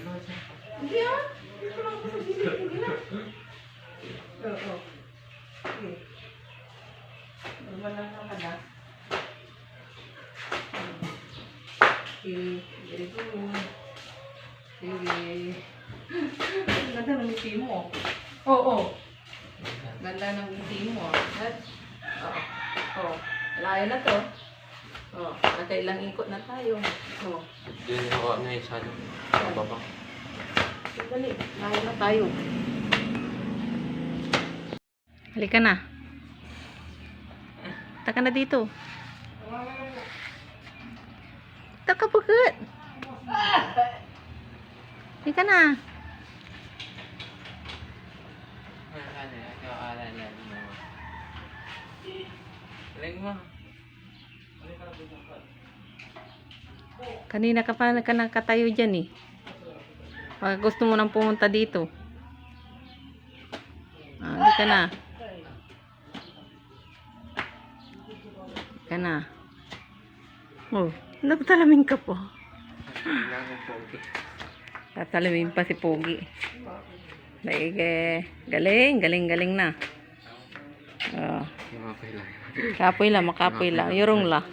Hindi ah. Dito lang ako sa gilid. Hindi na. Oo. Okay. Normal lang naman ah. Okay. Very good. Sige. Ganda ng ngiti mo. Oo. Ganda ng ngiti mo. Oo. Layo na to. Nakailang ikot na tayo. Hindi ako na isa sa baba. Dali, layo na tayo. Halika na. Taka na dito. Taka bakit? Halika na. Galing mo. Kanina ka pa nakatayo dyan eh. Pag gusto mo nang pumunta dito. Halika na. Halika na. Oh, nagtalamin ka po. Tatalamin pa si Pogi. Galing na. Kapoy lang, makapoy lang. Yurong la.